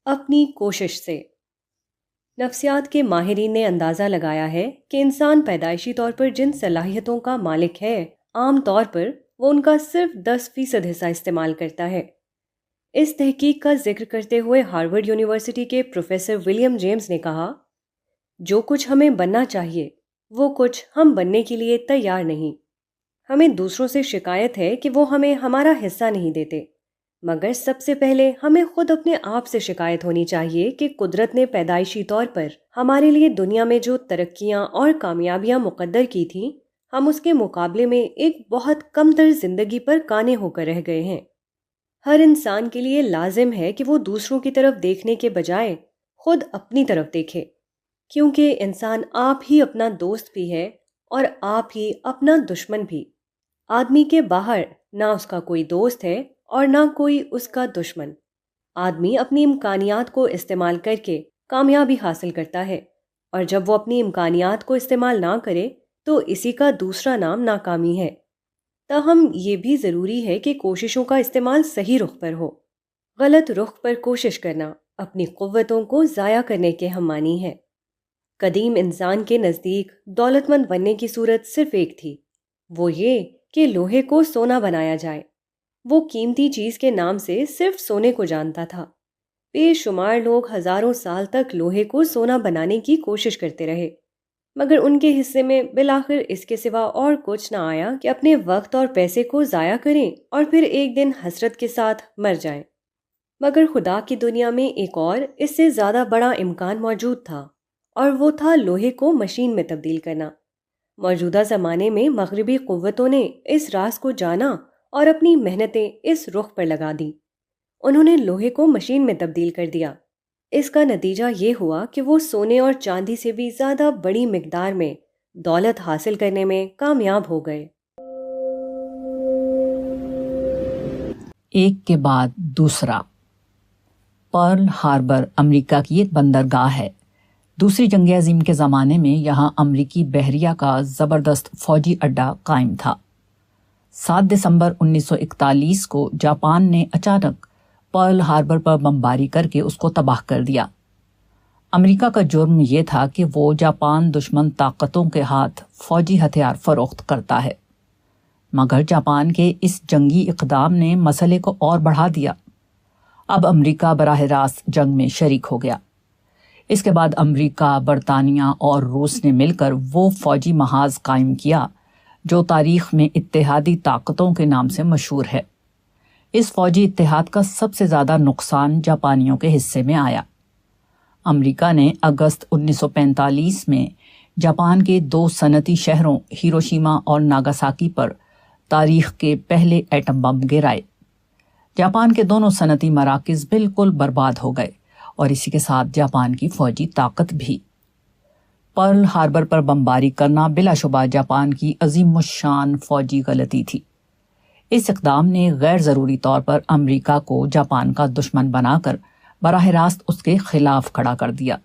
اپنی کوشش سے۔ نفسیات کے ماہرین نے اندازہ لگایا ہے کہ انسان پیدائشی طور پر جن صلاحیتوں کا مالک ہے، عام طور پر وہ ان کا صرف 10% حصہ استعمال کرتا ہے۔ اس تحقیق کا ذکر کرتے ہوئے ہارورڈ یونیورسٹی کے پروفیسر ولیم جیمز نے کہا، جو کچھ ہمیں بننا چاہیے وہ کچھ ہم بننے کے لیے تیار نہیں۔ ہمیں دوسروں سے شکایت ہے کہ وہ ہمیں ہمارا حصہ نہیں دیتے، مگر سب سے پہلے ہمیں خود اپنے آپ سے شکایت ہونی چاہیے کہ قدرت نے پیدائشی طور پر ہمارے لیے دنیا میں جو ترقیاں اور کامیابیاں مقدر کی تھیں، ہم اس کے مقابلے میں ایک بہت کم تر زندگی پر کانے ہو کر رہ گئے ہیں۔ ہر انسان کے لیے لازم ہے کہ وہ دوسروں کی طرف دیکھنے کے بجائے خود اپنی طرف دیکھے، کیونکہ انسان آپ ہی اپنا دوست بھی ہے اور آپ ہی اپنا دشمن بھی۔ آدمی کے باہر نہ اس کا کوئی دوست ہے اور نہ کوئی اس کا دشمن۔ آدمی اپنی امکانیات کو استعمال کر کے کامیابی حاصل کرتا ہے، اور جب وہ اپنی امکانیات کو استعمال نہ کرے تو اسی کا دوسرا نام ناکامی ہے۔ تاہم یہ بھی ضروری ہے کہ کوششوں کا استعمال صحیح رخ پر ہو۔ غلط رخ پر کوشش کرنا اپنی قوتوں کو ضائع کرنے کے ہم معنی ہے۔ قدیم انسان کے نزدیک دولت مند بننے کی صورت صرف ایک تھی، وہ یہ کہ لوہے کو سونا بنایا جائے۔ وہ قیمتی چیز کے نام سے صرف سونے کو جانتا تھا۔ بے شمار لوگ ہزاروں سال تک لوہے کو سونا بنانے کی کوشش کرتے رہے، مگر ان کے حصے میں بالآخر اس کے سوا اور کچھ نہ آیا کہ اپنے وقت اور پیسے کو ضائع کریں اور پھر ایک دن حسرت کے ساتھ مر جائیں۔ مگر خدا کی دنیا میں ایک اور اس سے زیادہ بڑا امکان موجود تھا، اور وہ تھا لوہے کو مشین میں تبدیل کرنا۔ موجودہ زمانے میں مغربی قوتوں نے اس راز کو جانا اور اپنی محنتیں اس رخ پر لگا دیں۔ انہوں نے لوہے کو مشین میں تبدیل کر دیا۔ اس کا نتیجہ یہ ہوا کہ وہ سونے اور چاندی سے بھی زیادہ بڑی مقدار میں دولت حاصل کرنے میں کامیاب ہو گئے۔ ایک کے بعد دوسرا۔ پرل ہاربر امریکہ کی ایک بندرگاہ ہے۔ دوسری جنگ عظیم کے زمانے میں یہاں امریکی بحریہ کا زبردست فوجی اڈہ قائم تھا۔ 7 دسمبر 1941 کو جاپان نے اچانک پرل ہاربر پر بمباری کر کے اس کو تباہ کر دیا۔ امریکہ کا جرم یہ تھا کہ وہ جاپان دشمن طاقتوں کے ہاتھ فوجی ہتھیار فروخت کرتا ہے، مگر جاپان کے اس جنگی اقدام نے مسئلے کو اور بڑھا دیا۔ اب امریکہ براہ راست جنگ میں شریک ہو گیا۔ اس کے بعد امریکہ، برطانیہ اور روس نے مل کر وہ فوجی محاذ قائم کیا جو تاریخ میں اتحادی طاقتوں کے نام سے مشہور ہے۔ اس فوجی اتحاد کا سب سے زیادہ نقصان جاپانیوں کے حصے میں آیا۔ امریکہ نے اگست 1945 میں جاپان کے 2 صنعتی شہروں ہیروشیما اور ناگاساکی پر تاریخ کے پہلے ایٹم بم گرائے۔ جاپان کے دونوں صنعتی مراکز بالکل برباد ہو گئے، اور اسی کے ساتھ جاپان کی فوجی طاقت بھی۔ پرل ہاربر پر بمباری کرنا بلا شبہ جاپان کی عظیم الشان فوجی غلطی تھی۔ اس اقدام نے غیر ضروری طور پر امریکہ کو جاپان کا دشمن بنا کر براہ راست اس کے خلاف کھڑا کر دیا۔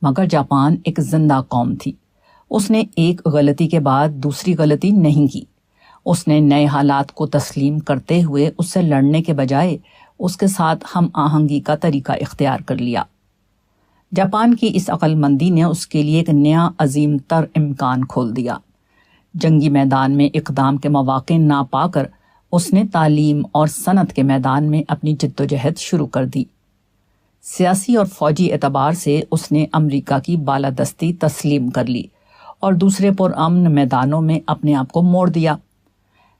مگر جاپان ایک زندہ قوم تھی۔ اس نے ایک غلطی کے بعد دوسری غلطی نہیں کی۔ اس نے نئے حالات کو تسلیم کرتے ہوئے اس سے لڑنے کے بجائے اس کے ساتھ ہم آہنگی کا طریقہ اختیار کر لیا۔ جاپان کی اس عقل مندی نے اس کے لیے ایک نیا عظیم تر امکان کھول دیا۔ جنگی میدان میں اقدام کے مواقع نہ پا کر اس نے تعلیم اور صنعت کے میدان میں اپنی جدوجہد شروع کر دی۔ سیاسی اور فوجی اعتبار سے اس نے امریکہ کی بالادستی تسلیم کر لی اور دوسرے پرامن میدانوں میں اپنے آپ کو موڑ دیا۔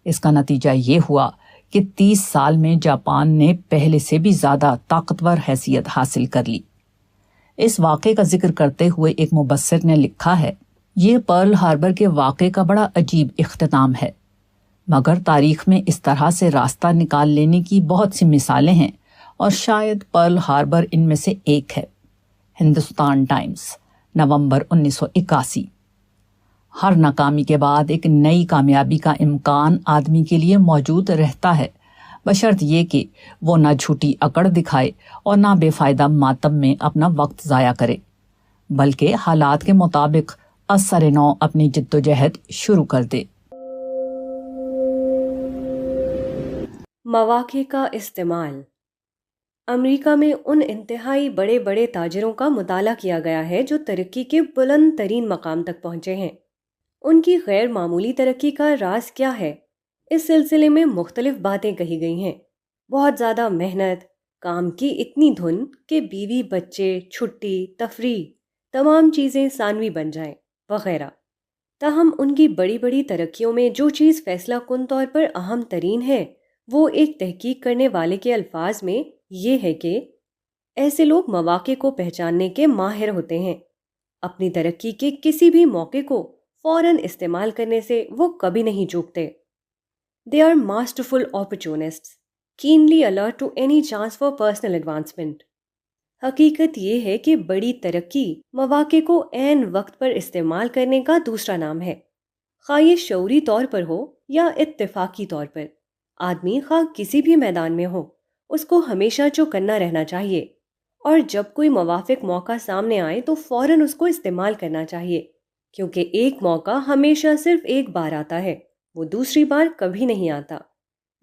اس کا نتیجہ یہ ہوا کہ 30 سال میں جاپان نے پہلے سے بھی زیادہ طاقتور حیثیت حاصل کر لی۔ اس واقعے کا ذکر کرتے ہوئے ایک مبصر نے لکھا ہے، یہ پرل ہاربر کے واقعے کا بڑا عجیب اختتام ہے، مگر تاریخ میں اس طرح سے راستہ نکال لینے کی بہت سی مثالیں ہیں، اور شاید پرل ہاربر ان میں سے ایک ہے۔ ہندوستان ٹائمز، نومبر 1981۔ ہر ناکامی کے بعد ایک نئی کامیابی کا امکان آدمی کے لیے موجود رہتا ہے، بشرط یہ کہ وہ نہ جھوٹی اکڑ دکھائے اور نہ بے فائدہ ماتم میں اپنا وقت ضائع کرے، بلکہ حالات کے مطابق اثر نو اپنی جدوجہد شروع کر دے۔ مواقع کا استعمال۔ امریکہ میں ان انتہائی بڑے بڑے تاجروں کا مطالعہ کیا گیا ہے جو ترقی کے بلند ترین مقام تک پہنچے ہیں۔ ان کی غیر معمولی ترقی کا راز کیا ہے؟ اس سلسلے میں مختلف باتیں کہی گئی ہیں۔ بہت زیادہ محنت، کام کی اتنی دھن کہ بیوی بچے، چھٹی، تفریح، تمام چیزیں ثانوی بن جائیں، وغیرہ۔ تاہم ان کی بڑی بڑی ترقیوں میں جو چیز فیصلہ کن طور پر اہم ترین ہے وہ ایک تحقیق کرنے والے کے الفاظ میں یہ ہے کہ ایسے لوگ مواقع کو پہچاننے کے ماہر ہوتے ہیں۔ اپنی ترقی کے کسی بھی موقع کو فوراً استعمال کرنے سے وہ کبھی نہیں چوکتے۔ They are masterful opportunists, keenly alert to any chance for personal advancement۔ حقیقت یہ ہے کہ بڑی ترقی مواقع کو عین وقت پر استعمال کرنے کا دوسرا نام ہے، خواہ یہ شعوری طور پر ہو یا اتفاقی طور پر۔ آدمی خواہ کسی بھی میدان میں ہو، اس کو ہمیشہ چوکنا رہنا چاہیے، اور جب کوئی موافق موقع سامنے آئے تو فوراً اس کو استعمال کرنا چاہیے، کیونکہ ایک موقع ہمیشہ صرف ایک بار آتا ہے، وہ دوسری بار کبھی نہیں آتا۔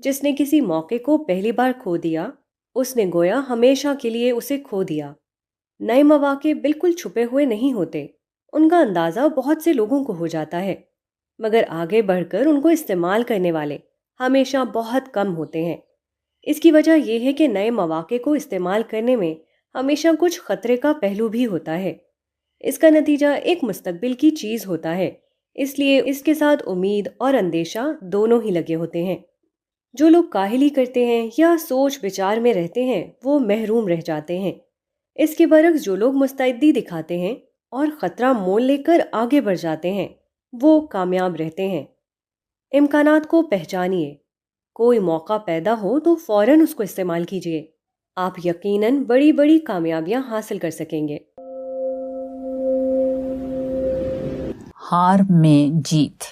جس نے کسی موقع کو پہلی بار کھو دیا، اس نے گویا ہمیشہ کے لیے اسے کھو دیا۔ نئے مواقع بالکل چھپے ہوئے نہیں ہوتے، ان کا اندازہ بہت سے لوگوں کو ہو جاتا ہے، مگر آگے بڑھ کر ان کو استعمال کرنے والے ہمیشہ بہت کم ہوتے ہیں۔ اس کی وجہ یہ ہے کہ نئے مواقع کو استعمال کرنے میں ہمیشہ کچھ خطرے کا پہلو بھی ہوتا ہے۔ اس کا نتیجہ ایک مستقبل کی چیز ہوتا ہے، اس لیے اس کے ساتھ امید اور اندیشہ دونوں ہی لگے ہوتے ہیں۔ جو لوگ کاہلی کرتے ہیں یا سوچ بچار میں رہتے ہیں وہ محروم رہ جاتے ہیں۔ اس کے برعکس جو لوگ مستعدی دکھاتے ہیں اور خطرہ مول لے کر آگے بڑھ جاتے ہیں وہ کامیاب رہتے ہیں۔ امکانات کو پہچانیے، کوئی موقع پیدا ہو تو فوراً اس کو استعمال کیجیے، آپ یقیناً بڑی بڑی کامیابیاں حاصل کر سکیں گے۔ ہار میں جیت۔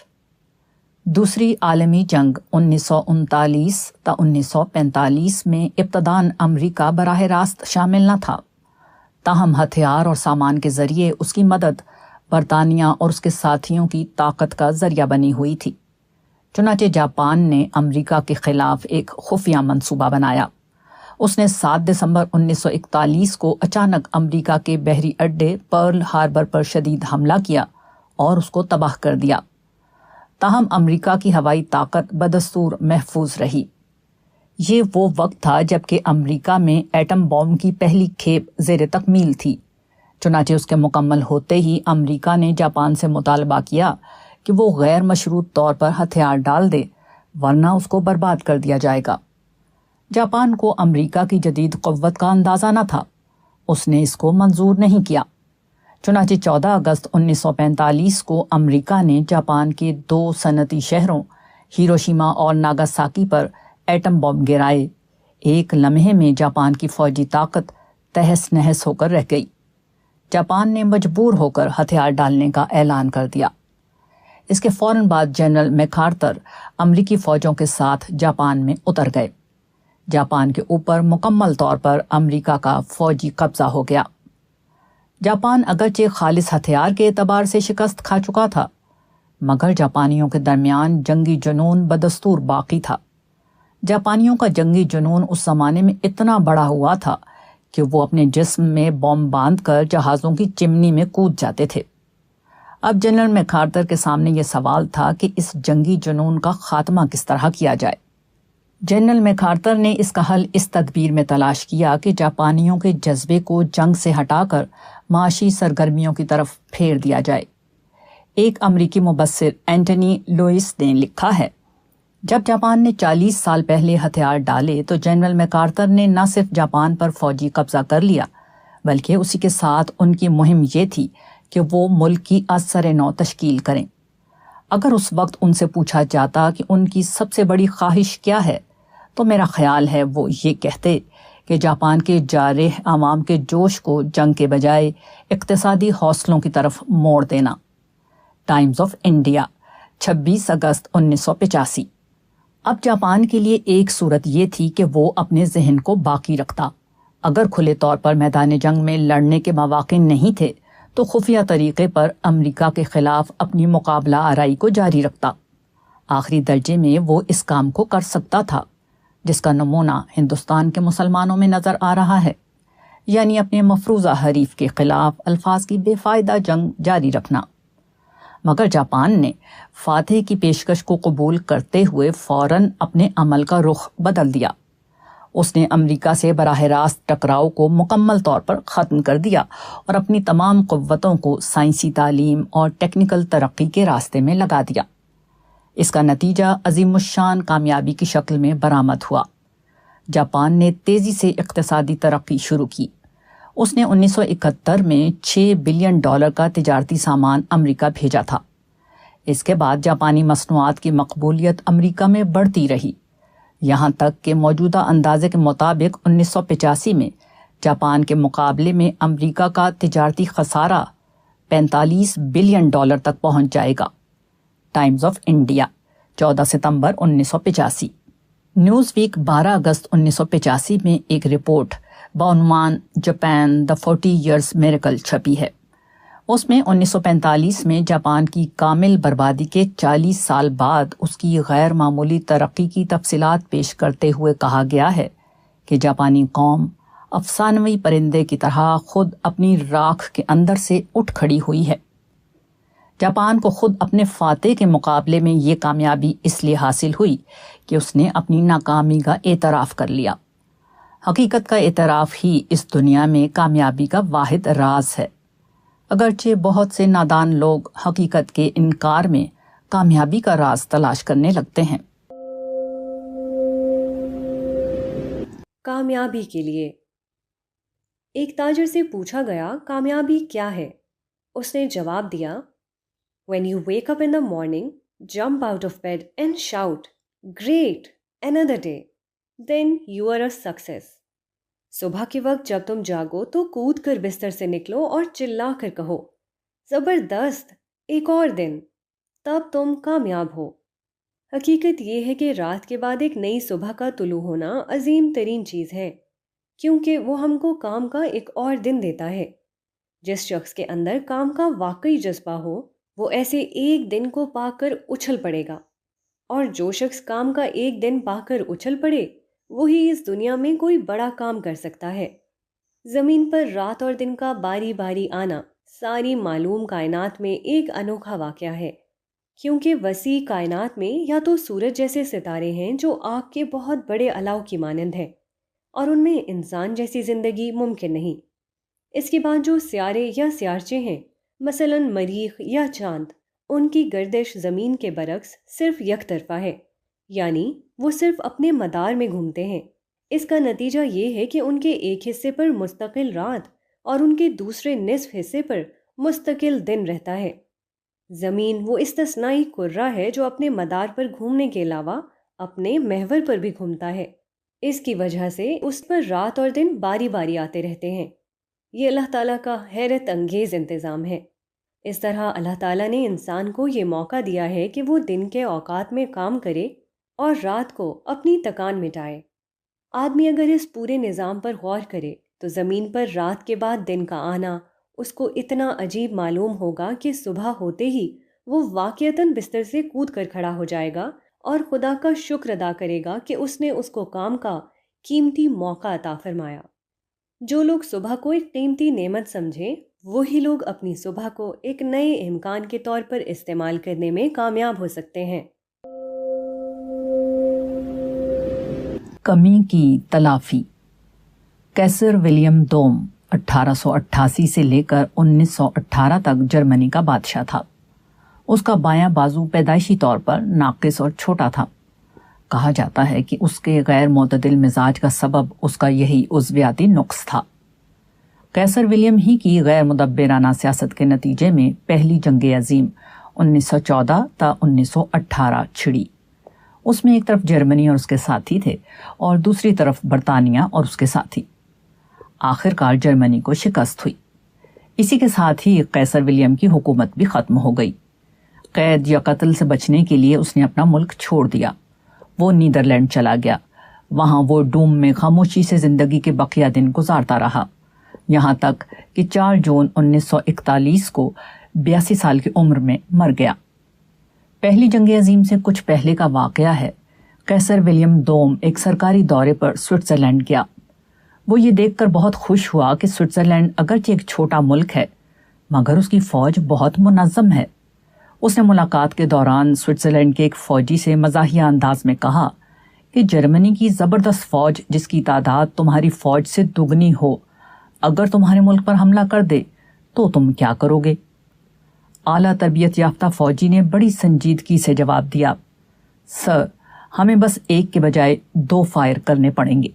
دوسری عالمی جنگ 1939 تا 1945 میں ابتداً امریکہ براہ راست شامل نہ تھا، تاہم ہتھیار اور سامان کے ذریعے اس کی مدد برطانیہ اور اس کے ساتھیوں کی طاقت کا ذریعہ بنی ہوئی تھی۔ چنانچہ جاپان نے امریکہ کے خلاف ایک خفیہ منصوبہ بنایا۔ اس نے 7 دسمبر 1941 کو اچانک امریکہ کے بحری اڈے پرل ہاربر پر شدید حملہ کیا اور اس کو تباہ کر دیا۔ تاہم امریکہ کی ہوائی طاقت بدستور محفوظ رہی۔ یہ وہ وقت تھا جب کہ امریکہ میں ایٹم بم کی پہلی کھیپ زیر تکمیل تھی۔ چنانچہ اس کے مکمل ہوتے ہی امریکہ نے جاپان سے مطالبہ کیا کہ وہ غیر مشروط طور پر ہتھیار ڈال دے، ورنہ اس کو برباد کر دیا جائے گا۔ جاپان کو امریکہ کی جدید قوت کا اندازہ نہ تھا، اس نے اس کو منظور نہیں کیا۔ چنانچہ 14 اگست 1945 کو امریکہ نے جاپان کے 2 صنعتی شہروں ہیروشیما اور ناگاساکی پر ایٹم بم گرائے۔ ایک لمحے میں جاپان کی فوجی طاقت تہس نہس ہو کر رہ گئی۔ جاپان نے مجبور ہو کر ہتھیار ڈالنے کا اعلان کر دیا۔ اس کے فوراً بعد جنرل میکارتر امریکی فوجوں کے ساتھ جاپان میں اتر گئے۔ جاپان کے اوپر مکمل طور پر امریکہ کا فوجی قبضہ ہو گیا۔ جاپان اگرچہ خالص ہتھیار کے اعتبار سے شکست کھا چکا تھا، مگر جاپانیوں کے درمیان جنگی جنون بدستور باقی تھا۔ جاپانیوں کا جنگی جنون اس زمانے میں اتنا بڑا ہوا تھا کہ وہ اپنے جسم میں بم باندھ کر جہازوں کی چمنی میں کود جاتے تھے۔ اب جنرل میکارتر کے سامنے یہ سوال تھا کہ اس جنگی جنون کا خاتمہ کس طرح کیا جائے۔ جنرل میکارتر نے اس کا حل اس تدبیر میں تلاش کیا کہ جاپانیوں کے جذبے کو جنگ سے ہٹا کر معاشی سرگرمیوں کی طرف پھیر دیا جائے۔ ایک امریکی مبصر اینٹنی لوئس نے لکھا ہے، جب جاپان نے 40 سال پہلے ہتھیار ڈالے تو جنرل میکارتر نے نہ صرف جاپان پر فوجی قبضہ کر لیا، بلکہ اسی کے ساتھ ان کی مہم یہ تھی کہ وہ ملک کی از سر نو تشکیل کریں۔ اگر اس وقت ان سے پوچھا جاتا کہ ان کی سب سے بڑی خواہش کیا ہے تو میرا خیال ہے وہ یہ کہتے کہ جاپان کے جارح عوام کے جوش کو جنگ کے بجائے اقتصادی حوصلوں کی طرف موڑ دینا۔ ٹائمز آف انڈیا 26 اگست 1985۔ اب جاپان کے لیے ایک صورت یہ تھی کہ وہ اپنے ذہن کو باقی رکھتا۔ اگر کھلے طور پر میدان جنگ میں لڑنے کے مواقع نہیں تھے تو خفیہ طریقے پر امریکہ کے خلاف اپنی مقابلہ آرائی کو جاری رکھتا۔ آخری درجے میں وہ اس کام کو کر سکتا تھا، جس کا نمونہ ہندوستان کے مسلمانوں میں نظر آ رہا ہے، یعنی اپنے مفروضہ حریف کے خلاف الفاظ کی بے فائدہ جنگ جاری رکھنا۔ مگر جاپان نے فاتح کی پیشکش کو قبول کرتے ہوئے فوراً اپنے عمل کا رخ بدل دیا۔ اس نے امریکہ سے براہ راست ٹکراؤ کو مکمل طور پر ختم کر دیا اور اپنی تمام قوتوں کو سائنسی تعلیم اور ٹیکنیکل ترقی کے راستے میں لگا دیا۔ اس کا نتیجہ عظیم الشان کامیابی کی شکل میں برآمد ہوا۔ جاپان نے تیزی سے اقتصادی ترقی شروع کی۔ اس نے 1971 میں $6 بلین کا تجارتی سامان امریکہ بھیجا تھا۔ اس کے بعد جاپانی مصنوعات کی مقبولیت امریکہ میں بڑھتی رہی، یہاں تک کہ موجودہ اندازے کے مطابق 1985 میں جاپان کے مقابلے میں امریکہ کا تجارتی خسارہ $45 بلین تک پہنچ جائے گا۔ ٹائمز آف انڈیا، 14 ستمبر 1985۔ نیوز ویک 12 اگست 1985 میں ایک رپورٹ بعنوان جاپان دی 40 ایئرز میریکل چھپی ہے۔ اس میں 1945 میں جاپان کی کامل بربادی کے 40 سال بعد اس کی غیر معمولی ترقی کی تفصیلات پیش کرتے ہوئے کہا گیا ہے کہ جاپانی قوم افسانوی پرندے کی طرح خود اپنی راکھ کے اندر سے اٹھ کھڑی ہوئی ہے۔ جاپان کو خود اپنے فاتح کے مقابلے میں یہ کامیابی اس لیے حاصل ہوئی کہ اس نے اپنی ناکامی کا اعتراف کر لیا۔ حقیقت کا اعتراف ہی اس دنیا میں کامیابی کا واحد راز ہے، اگرچہ بہت سے نادان لوگ حقیقت کے انکار میں کامیابی کا راز تلاش کرنے لگتے ہیں۔ کامیابی کے لیے ایک تاجر سے پوچھا گیا کامیابی کیا ہے؟ اس نے جواب دیا، When you wake up in the morning, jump out of bed and shout, "Great! Another day." Then you are a success. صبح کے وقت جب تم جاگو تو کود کر بستر سے نکلو اور چلا کر کہو، زبردست، ایک اور دن، تب تم کامیاب ہو۔ حقیقت یہ ہے کہ رات کے بعد ایک نئی صبح کا طلوع ہونا عظیم ترین چیز ہے، کیونکہ وہ ہم کو کام کا ایک اور دن دیتا ہے۔ جس شخص کے اندر کام کا واقعی جذبہ ہو وہ ایسے ایک دن کو پا کر اچھل پڑے گا، اور جو شخص کام کا ایک دن پا کر اچھل پڑے وہی اس دنیا میں کوئی بڑا کام کر سکتا ہے۔ زمین پر رات اور دن کا باری باری آنا ساری معلوم کائنات میں ایک انوکھا واقعہ ہے، کیونکہ وسیع کائنات میں یا تو سورج جیسے ستارے ہیں جو آگ کے بہت بڑے الاؤ کی مانند ہیں، اور ان میں انسان جیسی زندگی ممکن نہیں۔ اس کے بعد جو سیارے یا سیارچے ہیں، مثلاً مریخ یا چاند، ان کی گردش زمین کے برعکس صرف یک طرفہ ہے، یعنی وہ صرف اپنے مدار میں گھومتے ہیں۔ اس کا نتیجہ یہ ہے کہ ان کے ایک حصے پر مستقل رات اور ان کے دوسرے نصف حصے پر مستقل دن رہتا ہے۔ زمین وہ استثنائی کرہ ہے جو اپنے مدار پر گھومنے کے علاوہ اپنے محور پر بھی گھومتا ہے۔ اس کی وجہ سے اس پر رات اور دن باری باری آتے رہتے ہیں۔ یہ اللہ تعالیٰ کا حیرت انگیز انتظام ہے۔ اس طرح اللہ تعالیٰ نے انسان کو یہ موقع دیا ہے کہ وہ دن کے اوقات میں کام کرے اور رات کو اپنی تکان مٹائے۔ آدمی اگر اس پورے نظام پر غور کرے تو زمین پر رات کے بعد دن کا آنا اس کو اتنا عجیب معلوم ہوگا کہ صبح ہوتے ہی وہ واقعتاً بستر سے کود کر کھڑا ہو جائے گا اور خدا کا شکر ادا کرے گا کہ اس نے اس کو کام کا قیمتی موقع عطا فرمایا۔ جو لوگ صبح کو ایک قیمتی نعمت سمجھیں، وہی لوگ اپنی صبح کو ایک نئے امکان کے طور پر استعمال کرنے میں کامیاب ہو سکتے ہیں۔ کمی کی تلافی۔ کیسر ولیم دوم 1888 سے لے کر 1918 تک جرمنی کا بادشاہ تھا۔ اس کا بایاں بازو پیدائشی طور پر ناقص اور چھوٹا تھا۔ کہا جاتا ہے کہ اس کے غیر معتدل مزاج کا سبب اس کا یہی عضویاتی نقص تھا۔ قیصر ولیم ہی کی غیر مدبرانہ سیاست کے نتیجے میں پہلی جنگ عظیم 1914 تا 1918 چھڑی۔ اس میں ایک طرف جرمنی اور اس کے ساتھی تھے اور دوسری طرف برطانیہ اور اس کے ساتھی۔ آخر کار جرمنی کو شکست ہوئی۔ اسی کے ساتھ ہی قیصر ولیم کی حکومت بھی ختم ہو گئی۔ قید یا قتل سے بچنے کے لیے اس نے اپنا ملک چھوڑ دیا۔ وہ نیدرلینڈ چلا گیا۔ وہاں وہ ڈوم میں خاموشی سے زندگی کے بقیہ دن گزارتا رہا، یہاں تک کہ 4 جون 1941 کو 82 سال کی عمر میں مر گیا۔ پہلی جنگ عظیم سے کچھ پہلے کا واقعہ ہے۔ قیصر ولیم دوم ایک سرکاری دورے پر سوئٹزرلینڈ گیا۔ وہ یہ دیکھ کر بہت خوش ہوا کہ سوئٹزرلینڈ اگرچہ ایک چھوٹا ملک ہے مگر اس کی فوج بہت منظم ہے۔ اس نے ملاقات کے دوران سوئٹزرلینڈ کے ایک فوجی سے مزاحیہ انداز میں کہا کہ جرمنی کی زبردست فوج جس کی تعداد تمہاری فوج سے دگنی ہو اگر تمہارے ملک پر حملہ کر دے تو تم کیا کرو گے؟ اعلیٰ تربیت یافتہ فوجی نے بڑی سنجیدگی سے جواب دیا، سر ہمیں بس ایک کے بجائے 2 فائر کرنے پڑیں گے۔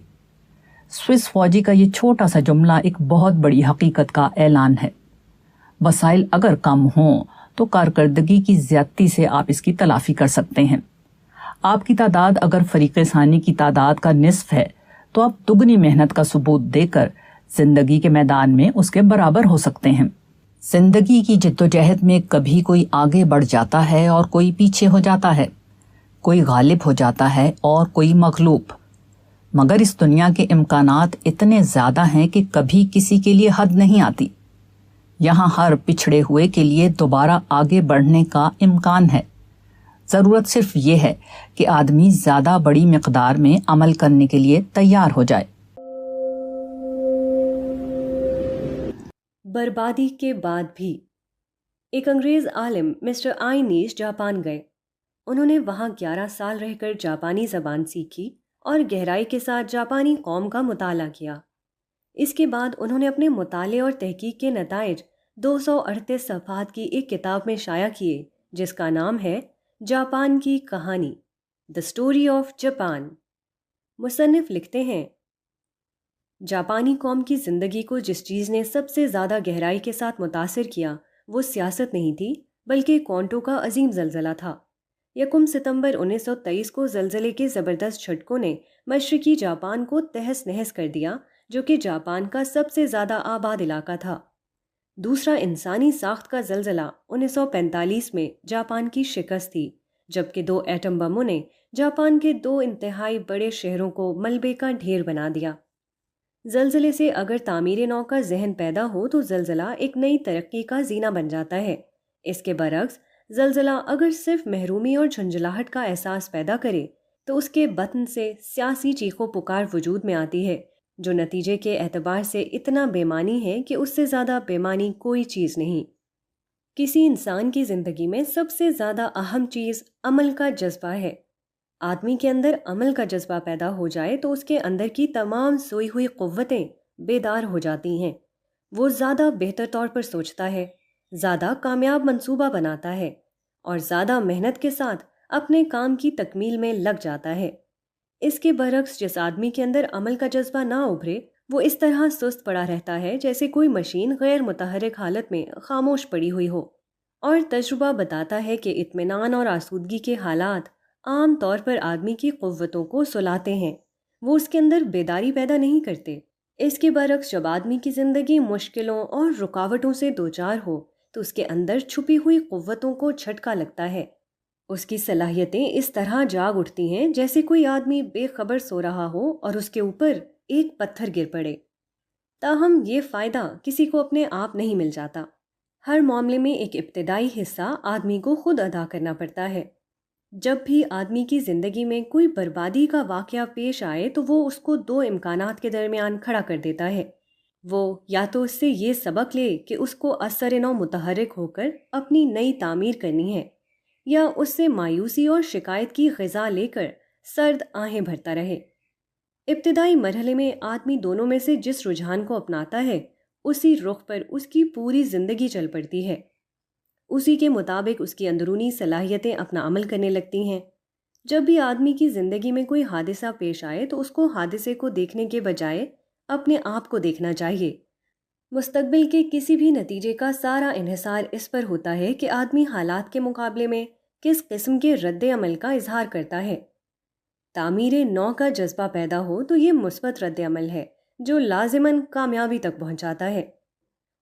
سوئس فوجی کا یہ چھوٹا سا جملہ ایک بہت بڑی حقیقت کا اعلان ہے۔ وسائل اگر کم ہوں تو کارکردگی کی زیادتی سے آپ اس کی تلافی کر سکتے ہیں۔ آپ کی تعداد اگر فریق ثانی کی تعداد کا نصف ہے تو آپ دگنی محنت کا ثبوت دے کر زندگی کے میدان میں اس کے برابر ہو سکتے ہیں۔ زندگی کی جدوجہد میں کبھی کوئی آگے بڑھ جاتا ہے اور کوئی پیچھے ہو جاتا ہے، کوئی غالب ہو جاتا ہے اور کوئی مغلوب، مگر اس دنیا کے امکانات اتنے زیادہ ہیں کہ کبھی کسی کے لیے حد نہیں آتی۔ یہاں ہر پچھڑے ہوئے کے لیے دوبارہ آگے بڑھنے کا امکان ہے۔ ضرورت صرف یہ ہے کہ آدمی زیادہ بڑی مقدار میں عمل کرنے کے لیے تیار ہو جائے۔ بربادی کے بعد بھی ایک انگریز عالم مسٹر آئینیش جاپان گئے۔ انہوں نے وہاں 11 سال رہ کر جاپانی زبان سیکھی اور گہرائی کے ساتھ جاپانی قوم کا مطالعہ کیا۔ اس کے بعد انہوں نے اپنے مطالعے اور تحقیق کے نتائج 238 صفحات کی ایک کتاب میں شائع کیے جس کا نام ہے جاپان کی کہانی، دی اسٹوری آف جاپان۔ مصنف لکھتے ہیں، جاپانی قوم کی زندگی کو جس چیز نے سب سے زیادہ گہرائی کے ساتھ متاثر کیا وہ سیاست نہیں تھی بلکہ کونٹو کا عظیم زلزلہ تھا۔ 1 ستمبر 1923 کو زلزلے کے زبردست جھٹکوں نے مشرقی جاپان کو تہس نہس کر دیا جو کہ جاپان کا سب سے زیادہ آباد علاقہ تھا۔ دوسرا انسانی ساخت کا زلزلہ 1945 میں جاپان کی شکست تھی جبکہ 2 ایٹم بموں نے جاپان کے 2 انتہائی بڑے شہروں کو ملبے کا ڈھیر بنا دیا۔ زلزلے سے اگر تعمیر نو کا ذہن پیدا ہو تو زلزلہ ایک نئی ترقی کا زینہ بن جاتا ہے۔ اس کے برعکس زلزلہ اگر صرف محرومی اور جھنجھلاہٹ کا احساس پیدا کرے تو اس کے بطن سے سیاسی چیخو پکار وجود میں آتی ہے جو نتیجے کے اعتبار سے اتنا بے معنی ہے کہ اس سے زیادہ بے معنی کوئی چیز نہیں۔ کسی انسان کی زندگی میں سب سے زیادہ اہم چیز عمل کا جذبہ ہے۔ آدمی کے اندر عمل کا جذبہ پیدا ہو جائے تو اس کے اندر کی تمام سوئی ہوئی قوتیں بیدار ہو جاتی ہیں۔ وہ زیادہ بہتر طور پر سوچتا ہے، زیادہ کامیاب منصوبہ بناتا ہے اور زیادہ محنت کے ساتھ اپنے کام کی تکمیل میں لگ جاتا ہے۔ اس کے برعکس جس آدمی کے اندر عمل کا جذبہ نہ ابھرے وہ اس طرح سست پڑا رہتا ہے جیسے کوئی مشین غیر متحرک حالت میں خاموش پڑی ہوئی ہو۔ اور تجربہ بتاتا ہے کہ اطمینان اور آسودگی کے حالات عام طور پر آدمی کی قوتوں کو سلاتے ہیں، وہ اس کے اندر بیداری پیدا نہیں کرتے۔ اس کے برعکس جب آدمی کی زندگی مشکلوں اور رکاوٹوں سے دوچار ہو تو اس کے اندر چھپی ہوئی قوتوں کو جھٹکا لگتا ہے۔ اس کی صلاحیتیں اس طرح جاگ اٹھتی ہیں جیسے کوئی آدمی بے خبر سو رہا ہو اور اس کے اوپر ایک پتھر گر پڑے۔ تاہم یہ فائدہ کسی کو اپنے آپ نہیں مل جاتا۔ ہر معاملے میں ایک ابتدائی حصہ آدمی کو خود ادا کرنا پڑتا ہے۔ جب بھی آدمی کی زندگی میں کوئی بربادی کا واقعہ پیش آئے تو وہ اس کو 2 امکانات کے درمیان کھڑا کر دیتا ہے۔ وہ یا تو اس سے یہ سبق لے کہ اس کو اثر نو متحرک ہو کر اپنی نئی تعمیر کرنی ہے، یا اس سے مایوسی اور شکایت کی غذا لے کر سرد آہیں بھرتا رہے۔ ابتدائی مرحلے میں آدمی دونوں میں سے جس رجحان کو اپناتا ہے اسی رخ پر اس کی پوری زندگی چل پڑتی ہے، اسی کے مطابق اس کی اندرونی صلاحیتیں اپنا عمل کرنے لگتی ہیں۔ جب بھی آدمی کی زندگی میں کوئی حادثہ پیش آئے تو اس کو حادثے کو دیکھنے کے بجائے اپنے آپ کو دیکھنا چاہیے۔ مستقبل کے کسی بھی نتیجے کا سارا انحصار اس پر ہوتا ہے کہ آدمی حالات کے مقابلے میں کس قسم کے رد عمل کا اظہار کرتا ہے۔ تعمیر نو کا جذبہ پیدا ہو تو یہ مثبت رد عمل ہے جو لازماً کامیابی تک پہنچاتا ہے،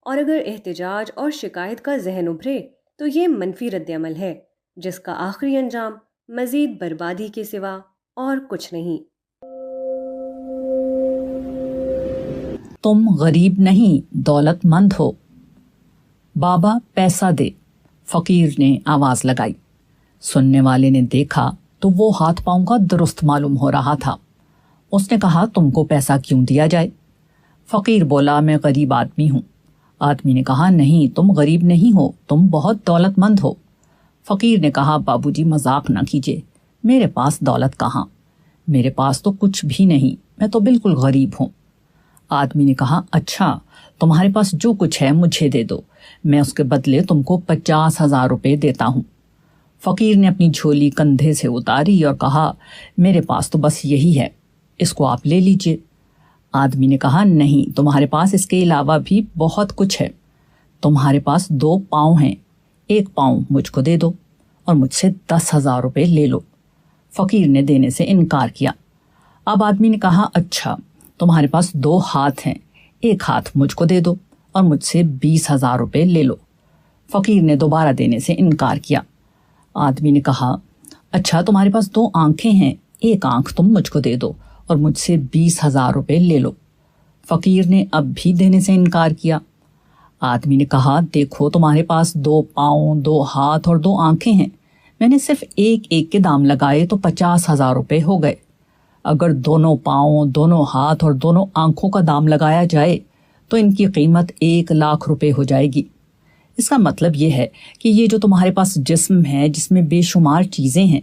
اور اگر احتجاج اور شکایت کا ذہن ابھرے تو یہ منفی رد عمل ہے جس کا آخری انجام مزید بربادی کے سوا اور کچھ نہیں۔ تم غریب نہیں دولت مند ہو۔ بابا پیسہ دے، فقیر نے آواز لگائی۔ سننے والے نے دیکھا تو وہ ہاتھ پاؤں کا درست معلوم ہو رہا تھا۔ اس نے کہا تم کو پیسہ کیوں دیا جائے؟ فقیر بولا میں غریب آدمی ہوں۔ آدمی نے کہا نہیں تم غریب نہیں ہو، تم بہت دولت مند ہو۔ فقیر نے کہا بابو جی مذاق نہ کیجیے، میرے پاس دولت کہاں، میرے پاس تو کچھ بھی نہیں، میں تو بالکل غریب ہوں۔ آدمی نے کہا اچھا تمہارے پاس جو کچھ ہے مجھے دے دو، میں اس کے بدلے تم کو 50,000 روپے دیتا ہوں۔ فقیر نے اپنی جھولی کندھے سے اتاری اور کہا میرے پاس تو بس یہی ہے، اس کو آپ لے لیجئے۔ آدمی نے کہا نہیں تمہارے پاس اس کے علاوہ بھی بہت کچھ ہے، تمہارے پاس 2 پاؤں ہیں، 1 پاؤں مجھ کو دے دو اور مجھ سے 10,000 روپے لے لو۔ فقیر نے دینے سے انکار کیا۔ اب آدمی نے کہا اچھا تمہارے پاس 2 ہاتھ ہیں، 1 ہاتھ مجھ کو دے دو اور مجھ سے 20,000 روپے لے لو۔ فقیر نے دوبارہ دینے سے انکار کیا۔ آدمی نے کہا اچھا تمہارے پاس 2 آنکھیں ہیں، 1 آنکھ تم مجھ کو دے دو اور مجھ سے 20,000 روپے لے لو۔ فقیر نے اب بھی دینے سے انکار کیا۔ آدمی نے کہا دیکھو تمہارے پاس 2 پاؤں، 2 ہاتھ اور 2 آنکھیں ہیں، میں نے صرف ایک کے دام لگائے تو 50,000 روپے ہو گئے۔ اگر دونوں پاؤں، دونوں ہاتھ اور دونوں آنکھوں کا دام لگایا جائے تو ان کی قیمت 1,00,000 روپے ہو جائے گی۔ اس کا مطلب یہ ہے کہ یہ جو تمہارے پاس جسم ہے جس میں بے شمار چیزیں ہیں،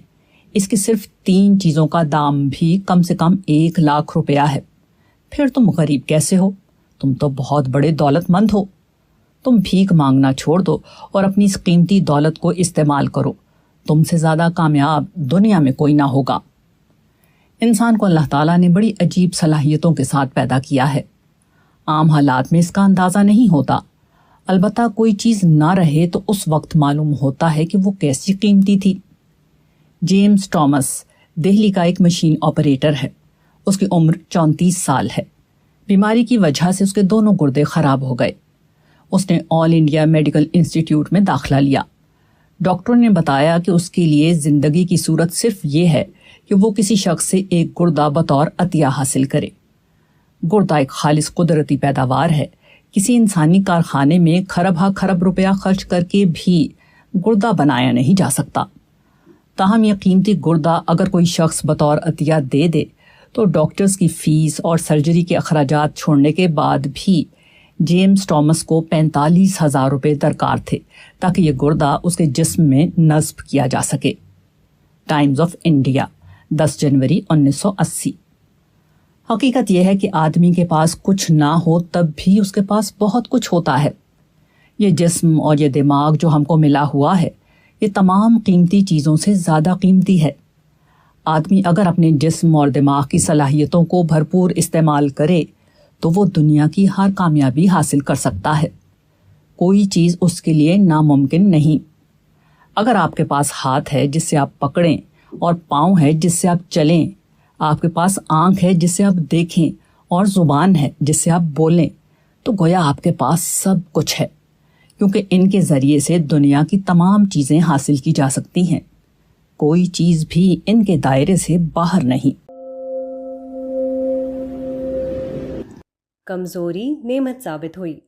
اس کی صرف 3 چیزوں کا دام بھی کم سے کم 1,00,000 روپیہ ہے۔ پھر تم غریب کیسے ہو؟ تم تو بہت بڑے دولت مند ہو۔ تم بھیک مانگنا چھوڑ دو اور اپنی اس قیمتی دولت کو استعمال کرو، تم سے زیادہ کامیاب دنیا میں کوئی نہ ہوگا۔ انسان کو اللہ تعالیٰ نے بڑی عجیب صلاحیتوں کے ساتھ پیدا کیا ہے۔ عام حالات میں اس کا اندازہ نہیں ہوتا، البتہ کوئی چیز نہ رہے تو اس وقت معلوم ہوتا ہے کہ وہ کیسی قیمتی تھی۔ جیمز ٹامس دہلی کا ایک مشین آپریٹر ہے، اس کی عمر 34 سال ہے۔ بیماری کی وجہ سے اس کے دونوں گردے خراب ہو گئے۔ اس نے آل انڈیا میڈیکل انسٹیٹیوٹ میں داخلہ لیا۔ ڈاکٹر نے بتایا کہ اس کے لیے زندگی کی صورت صرف یہ ہے کہ وہ کسی شخص سے ایک گردہ بطور عطیہ حاصل کرے۔ گردہ ایک خالص قدرتی پیداوار ہے، کسی انسانی کارخانے میں خرب روپیہ خرچ کر کے بھی گردہ بنایا نہیں جا سکتا۔ تاہم یہ قیمتی گردہ اگر کوئی شخص بطور عطیہ دے دے تو ڈاکٹرز کی فیس اور سرجری کے اخراجات چھوڑنے کے بعد بھی جیمز ٹامس کو 45,000 روپے درکار تھے تاکہ یہ گردہ اس کے جسم میں نصب کیا جا سکے۔ ٹائمز آف انڈیا 10 جنوری 1980۔ حقیقت یہ ہے کہ آدمی کے پاس کچھ نہ ہو تب بھی اس کے پاس بہت کچھ ہوتا ہے۔ یہ جسم اور یہ دماغ جو ہم کو ملا ہوا ہے، یہ تمام قیمتی چیزوں سے زیادہ قیمتی ہے۔ آدمی اگر اپنے جسم اور دماغ کی صلاحیتوں کو بھرپور استعمال کرے تو وہ دنیا کی ہر کامیابی حاصل کر سکتا ہے۔ کوئی چیز اس کے لیے ناممکن نہیں۔ اگر آپ کے پاس ہاتھ ہے جس سے آپ پکڑیں اور پاؤں ہے جس سے آپ چلیں، آپ کے پاس آنکھ ہے جس سے آپ دیکھیں اور زبان ہے جس سے آپ بولیں، تو گویا آپ کے پاس سب کچھ ہے، کیونکہ ان کے ذریعے سے دنیا کی تمام چیزیں حاصل کی جا سکتی ہیں۔ کوئی چیز بھی ان کے دائرے سے باہر نہیں۔ کمزوری نعمت ثابت ہوئی۔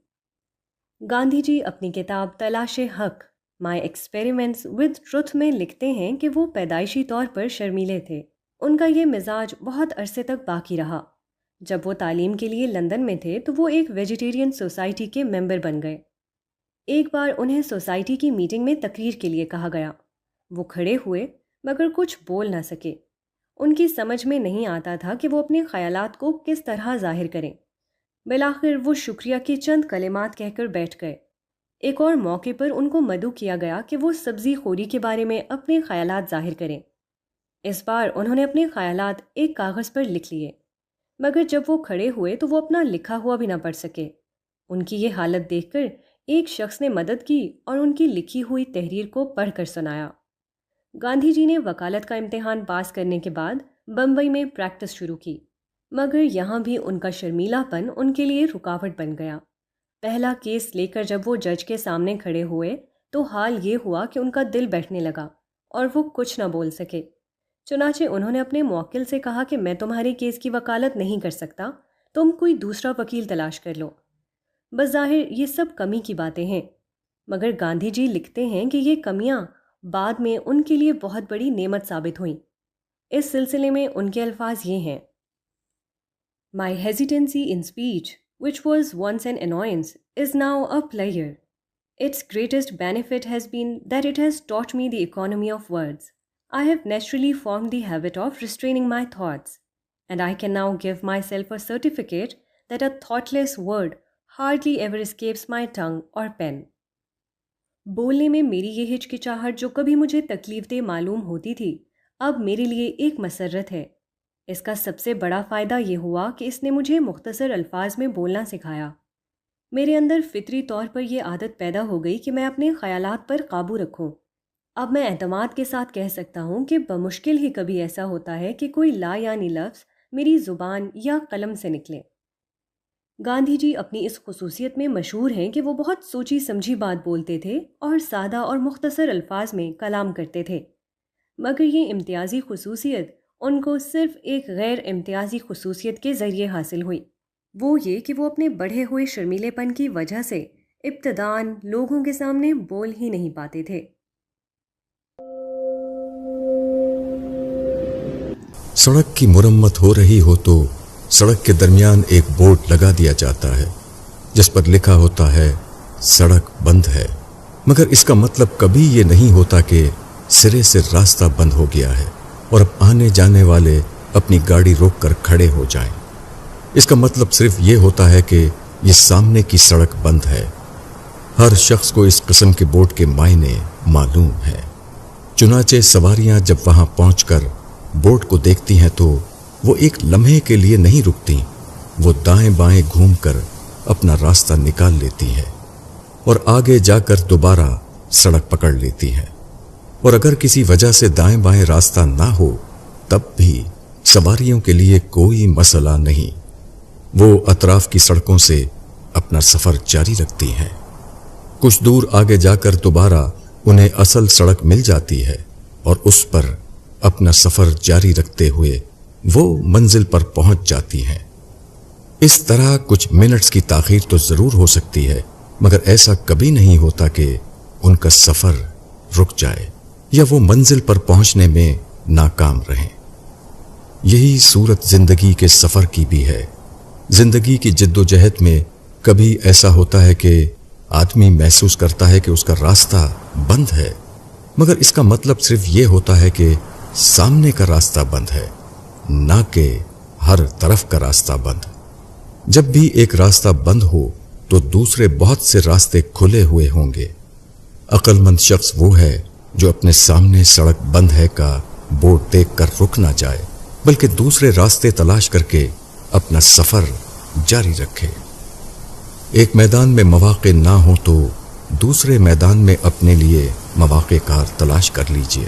گاندھی جی اپنی کتاب تلاش حق مائی ایکسپیریمنٹس ود ٹروتھ میں لکھتے ہیں کہ وہ پیدائشی طور پر شرمیلے تھے۔ ان کا یہ مزاج بہت عرصے تک باقی رہا۔ جب وہ تعلیم کے لیے لندن میں تھے تو وہ ایک ویجیٹیرین سوسائٹی کے ممبر بن گئے۔ ایک بار انہیں سوسائٹی کی میٹنگ میں تقریر کے لیے کہا گیا۔ وہ کھڑے ہوئے مگر کچھ بول نہ سکے۔ ان کی سمجھ میں نہیں آتا تھا کہ وہ اپنے خیالات کو کس طرح ظاہر کریں۔ بالآخر وہ شکریہ کے چند کلمات کہہ کر بیٹھ گئے۔ ایک اور موقع پر ان کو مدعو کیا گیا کہ وہ سبزی خوری کے بارے میں اپنے خیالات ظاہر کریں۔ اس بار انہوں نے اپنے خیالات ایک کاغذ پر لکھ لیے، مگر جب وہ کھڑے ہوئے تو وہ اپنا لکھا ہوا بھی نہ پڑھ سکے۔ ان کی یہ حالت دیکھ کر ایک شخص نے مدد کی اور ان کی لکھی ہوئی تحریر کو پڑھ کر سنایا۔ گاندھی جی نے وکالت کا امتحان پاس کرنے کے بعد بمبئی میں پریکٹس شروع کی، مگر یہاں بھی ان کا شرمیلا پن ان کے لیے رکاوٹ بن گیا۔ پہلا کیس لے کر جب وہ جج کے سامنے کھڑے ہوئے تو حال یہ ہوا کہ ان کا دل بیٹھنے لگا اور وہ کچھ نہ بول سکے۔ چنانچہ انہوں نے اپنے موکل سے کہا کہ میں تمہارے کیس کی وکالت نہیں کر سکتا، تم کوئی دوسرا وکیل تلاش کر لو۔ بظاہر یہ سب کمی کی باتیں ہیں، مگر گاندھی جی لکھتے ہیں کہ یہ کمیاں بعد میں ان کے لیے بہت بڑی نعمت ثابت ہوئیں۔ اس سلسلے میں ان کے الفاظ یہ ہیں: My hesitancy in speech, which was once an annoyance, is now a pleasure. Its greatest benefit has been that it has taught me the economy of words. I have naturally formed the habit of restraining my thoughts, and I can now give myself a certificate that a thoughtless word hardly ever escapes my tongue or pen. بولنے میں میری یہ ہچکچاہٹ جو کبھی مجھے تکلیف دہ معلوم ہوتی تھی، اب میرے لیے ایک مسرت ہے۔ اس کا سب سے بڑا فائدہ یہ ہوا کہ اس نے مجھے مختصر الفاظ میں بولنا سکھایا۔ میرے اندر فطری طور پر یہ عادت پیدا ہو گئی کہ میں اپنے خیالات پر قابو رکھوں۔ اب میں اعتماد کے ساتھ کہہ سکتا ہوں کہ بمشکل ہی کبھی ایسا ہوتا ہے کہ کوئی لا یعنی لفظ میری زبان یا قلم سے نکلے۔ گاندھی جی اپنی اس خصوصیت میں مشہور ہیں کہ وہ بہت سوچی سمجھی بات بولتے تھے اور سادہ اور مختصر الفاظ میں کلام کرتے تھے، مگر یہ امتیازی خصوصیت ان کو صرف ایک غیر امتیازی خصوصیت کے ذریعے حاصل ہوئی، وہ یہ کہ وہ اپنے بڑھے ہوئے شرمیلے پن کی وجہ سے ابتداً لوگوں کے سامنے بول ہی نہیں پاتے تھے۔ سڑک کی مرمت ہو رہی ہو تو سڑک کے درمیان ایک بورڈ لگا دیا جاتا ہے جس پر لکھا ہوتا ہے سڑک بند ہے، مگر اس کا مطلب کبھی یہ نہیں ہوتا کہ سرے سے راستہ بند ہو گیا ہے اور اب آنے جانے والے اپنی گاڑی روک کر کھڑے ہو جائیں۔ اس کا مطلب صرف یہ ہوتا ہے کہ یہ سامنے کی سڑک بند ہے۔ ہر شخص کو اس قسم کے بورڈ کے معنی معلوم ہے، چنانچہ سواریاں جب وہاں پہنچ کر بورڈ کو دیکھتی ہیں تو وہ ایک لمحے کے لیے نہیں رکتی، وہ دائیں بائیں گھوم کر اپنا راستہ نکال لیتی ہے اور آگے جا کر دوبارہ سڑک پکڑ لیتی ہے، اور اگر کسی وجہ سے دائیں بائیں راستہ نہ ہو تب بھی سواریوں کے لیے کوئی مسئلہ نہیں، وہ اطراف کی سڑکوں سے اپنا سفر جاری رکھتی ہیں۔ کچھ دور آگے جا کر دوبارہ انہیں اصل سڑک مل جاتی ہے اور اس پر اپنا سفر جاری رکھتے ہوئے وہ منزل پر پہنچ جاتی ہیں۔ اس طرح کچھ منٹس کی تاخیر تو ضرور ہو سکتی ہے، مگر ایسا کبھی نہیں ہوتا کہ ان کا سفر رک جائے یا وہ منزل پر پہنچنے میں ناکام رہیں۔ یہی صورت زندگی کے سفر کی بھی ہے۔ زندگی کی جد و جہد میں کبھی ایسا ہوتا ہے کہ آدمی محسوس کرتا ہے کہ اس کا راستہ بند ہے، مگر اس کا مطلب صرف یہ ہوتا ہے کہ سامنے کا راستہ بند ہے، نہ کہ ہر طرف کا راستہ بند۔ جب بھی ایک راستہ بند ہو تو دوسرے بہت سے راستے کھلے ہوئے ہوں گے۔ عقل مند شخص وہ ہے جو اپنے سامنے سڑک بند ہے کا بورڈ دیکھ کر رک نہ جائے، بلکہ دوسرے راستے تلاش کر کے اپنا سفر جاری رکھے۔ ایک میدان میں مواقع نہ ہو تو دوسرے میدان میں اپنے لیے مواقع کار تلاش کر لیجئے۔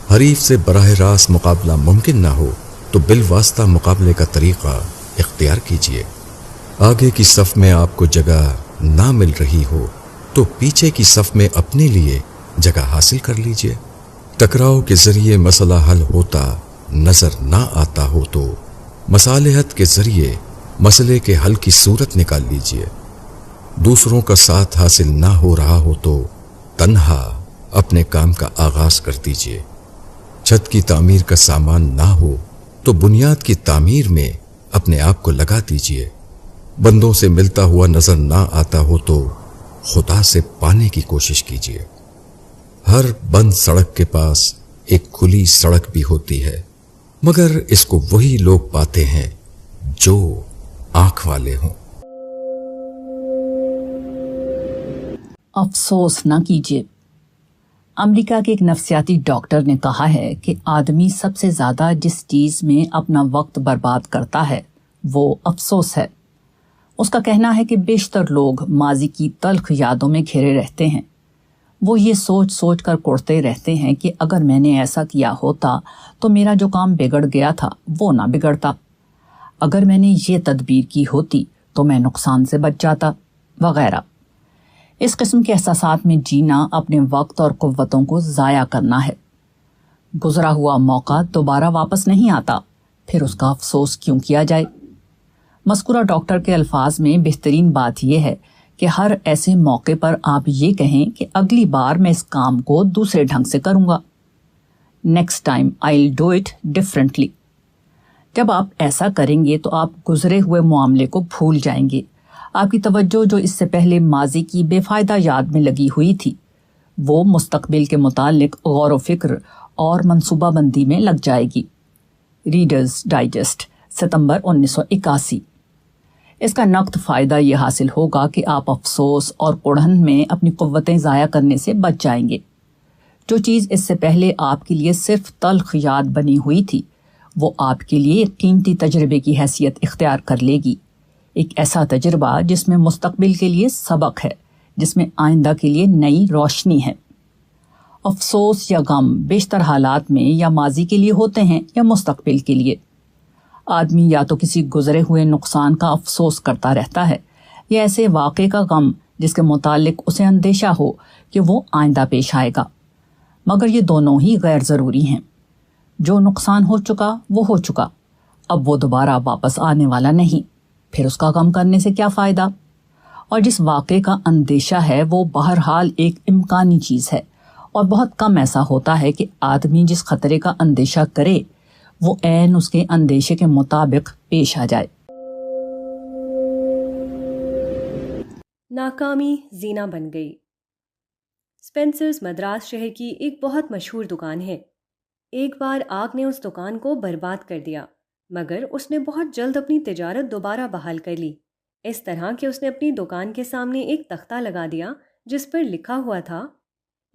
حریف سے براہ راست مقابلہ ممکن نہ ہو تو بالواسطہ مقابلے کا طریقہ اختیار کیجئے۔ آگے کی صف میں آپ کو جگہ نہ مل رہی ہو تو پیچھے کی صف میں اپنے لیے جگہ حاصل کر لیجئے۔ ٹکراؤ کے ذریعے مسئلہ حل ہوتا نظر نہ آتا ہو تو مصالحت کے ذریعے مسئلے کے حل کی صورت نکال لیجئے۔ دوسروں کا ساتھ حاصل نہ ہو رہا ہو تو تنہا اپنے کام کا آغاز کر دیجئے۔ چھت کی تعمیر کا سامان نہ ہو تو بنیاد کی تعمیر میں اپنے آپ کو لگا دیجئے۔ بندوں سے ملتا ہوا نظر نہ آتا ہو تو خدا سے پانے کی کوشش کیجئے۔ ہر بند سڑک کے پاس ایک کھلی سڑک بھی ہوتی ہے، مگر اس کو وہی لوگ پاتے ہیں جو آنکھ والے ہوں۔ افسوس نہ کیجیے۔ امریکہ کے ایک نفسیاتی ڈاکٹر نے کہا ہے کہ آدمی سب سے زیادہ جس چیز میں اپنا وقت برباد کرتا ہے وہ افسوس ہے۔ اس کا کہنا ہے کہ بیشتر لوگ ماضی کی تلخ یادوں میں گھرے رہتے ہیں۔ وہ یہ سوچ سوچ کر کوڑتے رہتے ہیں کہ اگر میں نے ایسا کیا ہوتا تو میرا جو کام بگڑ گیا تھا وہ نہ بگڑتا، اگر میں نے یہ تدبیر کی ہوتی تو میں نقصان سے بچ جاتا، وغیرہ۔ اس قسم کے احساسات میں جینا اپنے وقت اور قوتوں کو ضائع کرنا ہے۔ گزرا ہوا موقع دوبارہ واپس نہیں آتا، پھر اس کا افسوس کیوں کیا جائے؟ مذکورہ ڈاکٹر کے الفاظ میں بہترین بات یہ ہے کہ ہر ایسے موقع پر آپ یہ کہیں کہ اگلی بار میں اس کام کو دوسرے ڈھنگ سے کروں گا۔ Next time I will do it differently. جب آپ ایسا کریں گے تو آپ گزرے ہوئے معاملے کو بھول جائیں گے. آپ کی توجہ جو اس سے پہلے ماضی کی بے فائدہ یاد میں لگی ہوئی تھی وہ مستقبل کے متعلق غور و فکر اور منصوبہ بندی میں لگ جائے گی. ریڈرز ڈائجسٹ، ستمبر 1981. اس کا نقد فائدہ یہ حاصل ہوگا کہ آپ افسوس اور کڑھن میں اپنی قوتیں ضائع کرنے سے بچ جائیں گے. جو چیز اس سے پہلے آپ کے لیے صرف تلخ یاد بنی ہوئی تھی وہ آپ کے لیے ایک قیمتی تجربے کی حیثیت اختیار کر لے گی. ایک ایسا تجربہ جس میں مستقبل کے لیے سبق ہے، جس میں آئندہ کے لیے نئی روشنی ہے. افسوس یا غم بیشتر حالات میں یا ماضی کے لیے ہوتے ہیں یا مستقبل کے لیے. آدمی یا تو کسی گزرے ہوئے نقصان کا افسوس کرتا رہتا ہے یا ایسے واقعے کا غم جس کے متعلق اسے اندیشہ ہو کہ وہ آئندہ پیش آئے گا. مگر یہ دونوں ہی غیر ضروری ہیں. جو نقصان ہو چکا وہ ہو چکا، اب وہ دوبارہ واپس آنے والا نہیں، پھر اس کا غم کرنے سے کیا فائدہ. اور جس واقعے کا اندیشہ ہے وہ بہرحال ایک امکانی چیز ہے، اور بہت کم ایسا ہوتا ہے کہ آدمی جس خطرے کا اندیشہ کرے وہ عین اس کے اندیشے کے مطابق پیش آ جائے. ناکامی زینہ بن گئی. اسپینسرز مدراس شہر کی ایک بہت مشہور دکان ہے. ایک بار آگ نے اس دکان کو برباد کر دیا، مگر اس نے بہت جلد اپنی تجارت دوبارہ بحال کر لی. اس طرح کہ اس نے اپنی دکان کے سامنے ایک تختہ لگا دیا جس پر لکھا ہوا تھا،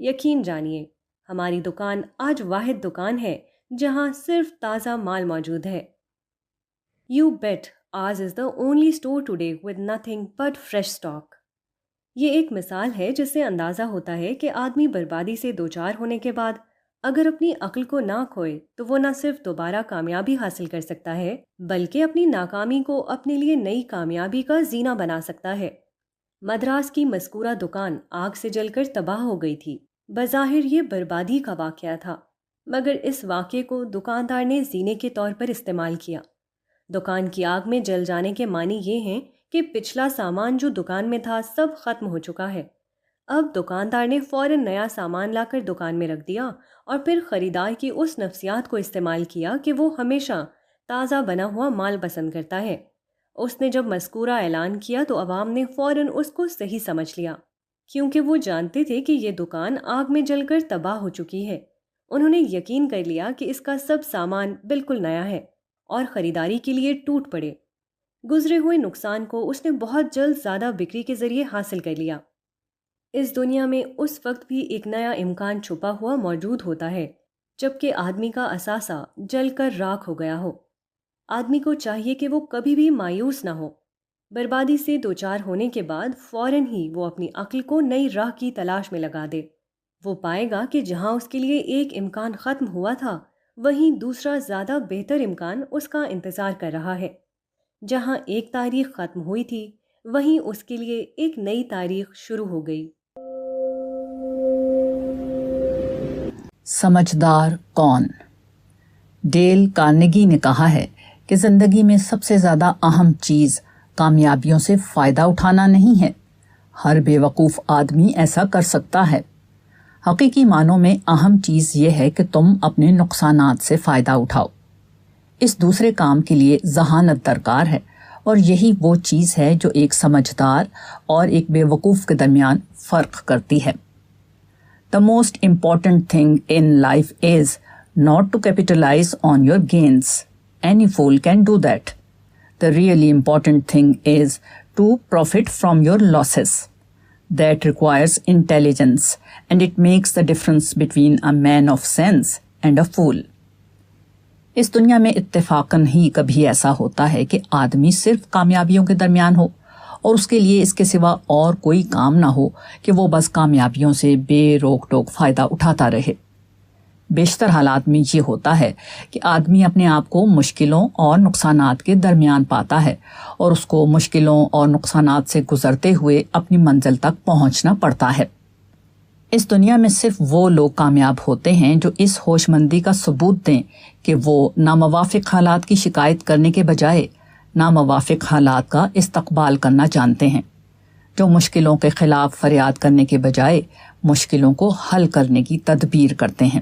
یقین جانیے ہماری دکان آج واحد دکان ہے جہاں صرف تازہ مال موجود ہے. You bet ours is the only store today with nothing but fresh stock. یہ ایک مثال ہے جس سے اندازہ ہوتا ہے کہ آدمی بربادی سے دوچار ہونے کے بعد اگر اپنی عقل کو نہ کھوئے تو وہ نہ صرف دوبارہ کامیابی حاصل کر سکتا ہے بلکہ اپنی ناکامی کو اپنے لیے نئی کامیابی کا زینہ بنا سکتا ہے. مدراس کی مذکورہ دکان آگ سے جل کر تباہ ہو گئی تھی. بظاہر یہ بربادی کا واقعہ تھا، مگر اس واقعے کو دکاندار نے زینے کے طور پر استعمال کیا. دکان کی آگ میں جل جانے کے معنی یہ ہیں کہ پچھلا سامان جو دکان میں تھا سب ختم ہو چکا ہے. اب دکاندار نے فوراً نیا سامان لا کر دکان میں رکھ دیا اور پھر خریدار کی اس نفسیات کو استعمال کیا کہ وہ ہمیشہ تازہ بنا ہوا مال پسند کرتا ہے. اس نے جب مذکورہ اعلان کیا تو عوام نے فوراً اس کو صحیح سمجھ لیا، کیونکہ وہ جانتے تھے کہ یہ دکان آگ میں جل کر تباہ ہو چکی ہے. انہوں نے یقین کر لیا کہ اس کا سب سامان بالکل نیا ہے اور خریداری کے لیے ٹوٹ پڑے. گزرے ہوئے نقصان کو اس نے بہت جلد زیادہ بکری کے ذریعے حاصل کر لیا. اس دنیا میں اس وقت بھی ایک نیا امکان چھپا ہوا موجود ہوتا ہے جبکہ آدمی کا اثاثہ جل کر راکھ ہو گیا ہو. آدمی کو چاہیے کہ وہ کبھی بھی مایوس نہ ہو. بربادی سے دوچار ہونے کے بعد فوراً ہی وہ اپنی عقل کو نئی راہ کی تلاش میں لگا دے. وہ پائے گا کہ جہاں اس کے لیے ایک امکان ختم ہوا تھا وہیں دوسرا زیادہ بہتر امکان اس کا انتظار کر رہا ہے. جہاں ایک تاریخ ختم ہوئی تھی وہیں اس کے لیے ایک نئی تاریخ شروع ہو گئی. سمجھدار کون؟ ڈیل کارنیگی نے کہا ہے کہ زندگی میں سب سے زیادہ اہم چیز کامیابیوں سے فائدہ اٹھانا نہیں ہے. ہر بے وقوف آدمی ایسا کر سکتا ہے. حقیقی معنوں میں اہم چیز یہ ہے کہ تم اپنے نقصانات سے فائدہ اٹھاؤ. اس دوسرے کام کے لیے ذہانت درکار ہے، اور یہی وہ چیز ہے جو ایک سمجھدار اور ایک بے وقوف کے درمیان فرق کرتی ہے. The most important thing in life is not to capitalize on your gains. Any fool can do that. The really important thing is to profit from your losses. That requires intelligence, and it makes the difference between a man of sense and a fool. اس دنیا میں اتفاقاً ہی کبھی ایسا ہوتا ہے کہ آدمی صرف کامیابیوں کے درمیان ہو اور اس کے لیے اس کے سوا اور کوئی کام نہ ہو کہ وہ بس کامیابیوں سے بے روک ٹوک فائدہ اٹھاتا رہے. بیشتر حالات میں یہ ہوتا ہے کہ آدمی اپنے آپ کو مشکلوں اور نقصانات کے درمیان پاتا ہے اور اس کو مشکلوں اور نقصانات سے گزرتے ہوئے اپنی منزل تک پہنچنا پڑتا ہے. اس دنیا میں صرف وہ لوگ کامیاب ہوتے ہیں جو اس ہوش مندی کا ثبوت دیں کہ وہ ناموافق حالات کی شکایت کرنے کے بجائے ناموافق حالات کا استقبال کرنا جانتے ہیں، جو مشکلوں کے خلاف فریاد کرنے کے بجائے مشکلوں کو حل کرنے کی تدبیر کرتے ہیں.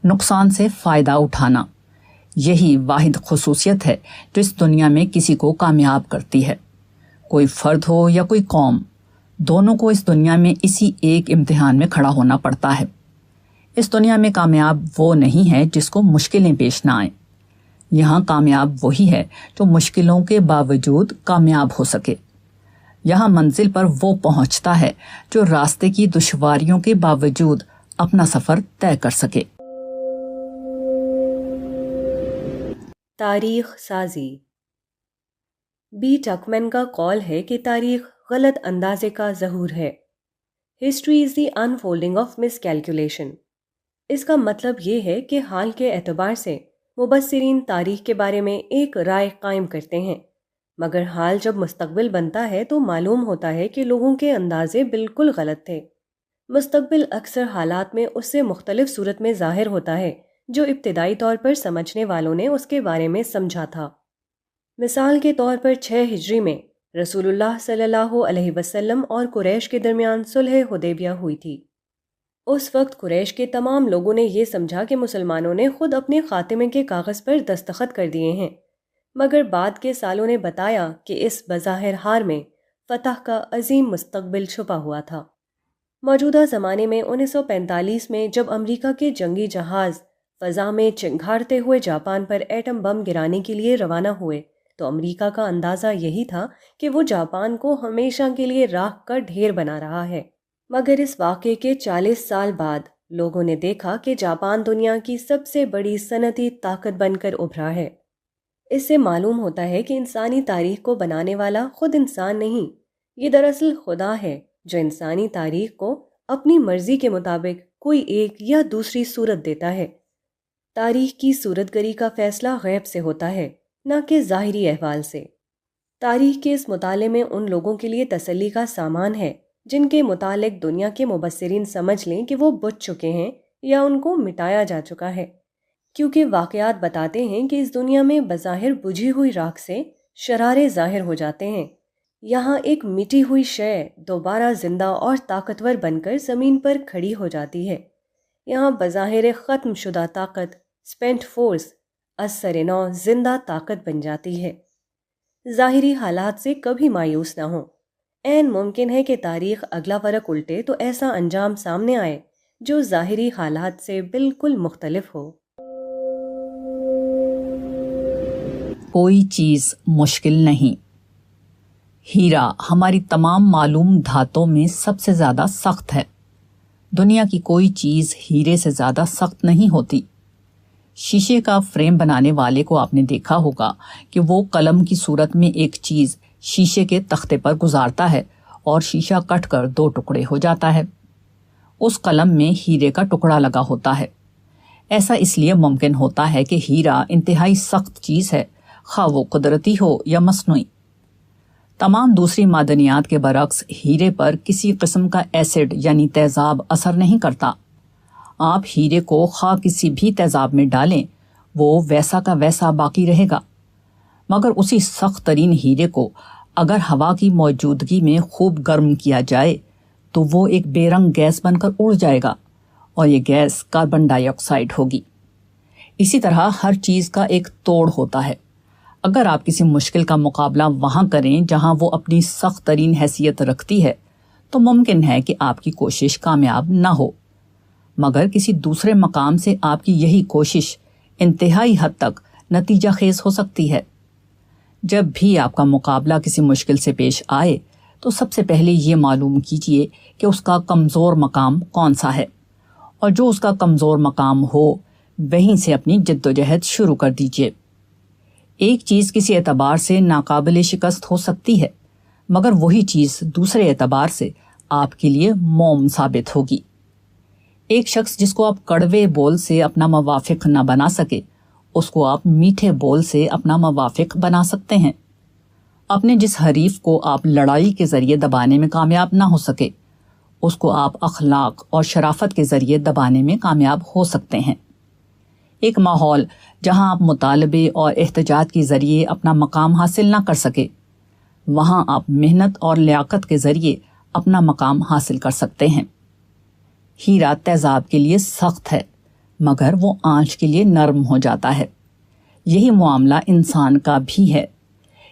نقصان سے فائدہ اٹھانا، یہی واحد خصوصیت ہے جو اس دنیا میں کسی کو کامیاب کرتی ہے۔ کوئی فرد ہو یا کوئی قوم، دونوں کو اس دنیا میں اسی ایک امتحان میں کھڑا ہونا پڑتا ہے۔ اس دنیا میں کامیاب وہ نہیں ہے جس کو مشکلیں پیش نہ آئیں۔ یہاں کامیاب وہی ہے جو مشکلوں کے باوجود کامیاب ہو سکے۔ یہاں منزل پر وہ پہنچتا ہے جو راستے کی دشواریوں کے باوجود اپنا سفر طے کر سکے۔ تاریخ سازی۔ بی ٹکمین کا قول ہے کہ تاریخ غلط اندازے کا ظہور ہے۔ History is the unfolding of miscalculation. اس کا مطلب یہ ہے کہ حال کے اعتبار سے مبصرین تاریخ کے بارے میں ایک رائے قائم کرتے ہیں، مگر حال جب مستقبل بنتا ہے تو معلوم ہوتا ہے کہ لوگوں کے اندازے بالکل غلط تھے۔ مستقبل اکثر حالات میں اس سے مختلف صورت میں ظاہر ہوتا ہے جو ابتدائی طور پر سمجھنے والوں نے اس کے بارے میں سمجھا تھا۔ مثال کے طور پر 6 ہجری میں رسول اللہ صلی اللہ علیہ وسلم اور قریش کے درمیان صلح حدیبیہ ہوئی تھی۔ اس وقت قریش کے تمام لوگوں نے یہ سمجھا کہ مسلمانوں نے خود اپنے خاتمے کے کاغذ پر دستخط کر دیے ہیں، مگر بعد کے سالوں نے بتایا کہ اس بظاہر ہار میں فتح کا عظیم مستقبل چھپا ہوا تھا۔ موجودہ زمانے میں 1945 میں جب امریکہ کے جنگی جہاز فضا میں چنگھاڑتے ہوئے جاپان پر ایٹم بم گرانے کے لیے روانہ ہوئے تو امریکہ کا اندازہ یہی تھا کہ وہ جاپان کو ہمیشہ کے لیے راکھ کا ڈھیر بنا رہا ہے، مگر اس واقعے کے 40 سال بعد لوگوں نے دیکھا کہ جاپان دنیا کی سب سے بڑی صنعتی طاقت بن کر ابھرا ہے۔ اس سے معلوم ہوتا ہے کہ انسانی تاریخ کو بنانے والا خود انسان نہیں، یہ دراصل خدا ہے جو انسانی تاریخ کو اپنی مرضی کے مطابق کوئی ایک یا دوسری صورت دیتا ہے۔ تاریخ کی صورت گری کا فیصلہ غیب سے ہوتا ہے، نہ کہ ظاہری احوال سے۔ تاریخ کے اس مطالعے میں ان لوگوں کے لیے تسلی کا سامان ہے جن کے متعلق دنیا کے مبصرین سمجھ لیں کہ وہ بجھ چکے ہیں یا ان کو مٹایا جا چکا ہے، کیونکہ واقعات بتاتے ہیں کہ اس دنیا میں بظاہر بجھی ہوئی راکھ سے شرارے ظاہر ہو جاتے ہیں۔ یہاں ایک مٹی ہوئی شے دوبارہ زندہ اور طاقتور بن کر زمین پر کھڑی ہو جاتی ہے۔ یہاں بظاہر ختم شدہ طاقت سپینٹ فورس اثر نو زندہ طاقت بن جاتی ہے۔ ظاہری حالات سے کبھی مایوس نہ ہوں، عین ممکن ہے کہ تاریخ اگلا ورق الٹے تو ایسا انجام سامنے آئے جو ظاہری حالات سے بالکل مختلف ہو۔ کوئی چیز مشکل نہیں۔ ہیرا ہماری تمام معلوم دھاتوں میں سب سے زیادہ سخت ہے۔ دنیا کی کوئی چیز ہیرے سے زیادہ سخت نہیں ہوتی۔ شیشے کا فریم بنانے والے کو آپ نے دیکھا ہوگا کہ وہ قلم کی صورت میں ایک چیز شیشے کے تختے پر گزارتا ہے اور شیشہ کٹ کر 2 ٹکڑے ہو جاتا ہے۔ اس قلم میں ہیرے کا ٹکڑا لگا ہوتا ہے۔ ایسا اس لیے ممکن ہوتا ہے کہ ہیرا انتہائی سخت چیز ہے، خواہ وہ قدرتی ہو یا مصنوعی۔ تمام دوسری معدنیات کے برعکس ہیرے پر کسی قسم کا ایسڈ یعنی تیزاب اثر نہیں کرتا۔ آپ ہیرے کو خواہ کسی بھی تیزاب میں ڈالیں، وہ ویسا کا ویسا باقی رہے گا، مگر اسی سخت ترین ہیرے کو اگر ہوا کی موجودگی میں خوب گرم کیا جائے تو وہ ایک بے رنگ گیس بن کر اڑ جائے گا، اور یہ گیس کاربن ڈائی آکسائڈ ہوگی۔ اسی طرح ہر چیز کا ایک توڑ ہوتا ہے۔ اگر آپ کسی مشکل کا مقابلہ وہاں کریں جہاں وہ اپنی سخت ترین حیثیت رکھتی ہے تو ممکن ہے کہ آپ کی کوشش کامیاب نہ ہو، مگر کسی دوسرے مقام سے آپ کی یہی کوشش انتہائی حد تک نتیجہ خیز ہو سکتی ہے۔ جب بھی آپ کا مقابلہ کسی مشکل سے پیش آئے تو سب سے پہلے یہ معلوم کیجئے کہ اس کا کمزور مقام کون سا ہے، اور جو اس کا کمزور مقام ہو وہیں سے اپنی جدوجہد شروع کر دیجئے۔ ایک چیز کسی اعتبار سے ناقابل شکست ہو سکتی ہے، مگر وہی چیز دوسرے اعتبار سے آپ کے لیے موم ثابت ہوگی۔ ایک شخص جس کو آپ کڑوے بول سے اپنا موافق نہ بنا سکے، اس کو آپ میٹھے بول سے اپنا موافق بنا سکتے ہیں۔ اپنے جس حریف کو آپ لڑائی کے ذریعے دبانے میں کامیاب نہ ہو سکے، اس کو آپ اخلاق اور شرافت کے ذریعے دبانے میں کامیاب ہو سکتے ہیں۔ ایک ماحول جہاں آپ مطالبے اور احتجاج کے ذریعے اپنا مقام حاصل نہ کر سکے، وہاں آپ محنت اور لیاقت کے ذریعے اپنا مقام حاصل کر سکتے ہیں۔ ہیرا تیزاب کے لیے سخت ہے، مگر وہ آنچ کے لیے نرم ہو جاتا ہے۔ یہی معاملہ انسان کا بھی ہے۔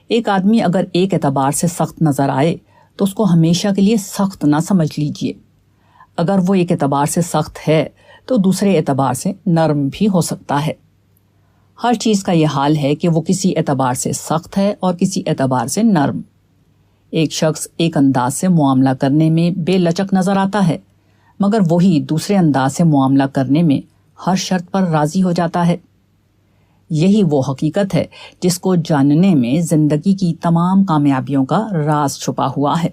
ایک آدمی اگر ایک اعتبار سے سخت نظر آئے تو اس کو ہمیشہ کے لیے سخت نہ سمجھ لیجئے۔ اگر وہ ایک اعتبار سے سخت ہے تو دوسرے اعتبار سے نرم بھی ہو سکتا ہے۔ ہر چیز کا یہ حال ہے کہ وہ کسی اعتبار سے سخت ہے اور کسی اعتبار سے نرم۔ ایک شخص ایک انداز سے معاملہ کرنے میں بے لچک نظر آتا ہے، مگر وہی دوسرے انداز سے معاملہ کرنے میں ہر شرط پر راضی ہو جاتا ہے۔ یہی وہ حقیقت ہے جس کو جاننے میں زندگی کی تمام کامیابیوں کا راز چھپا ہوا ہے۔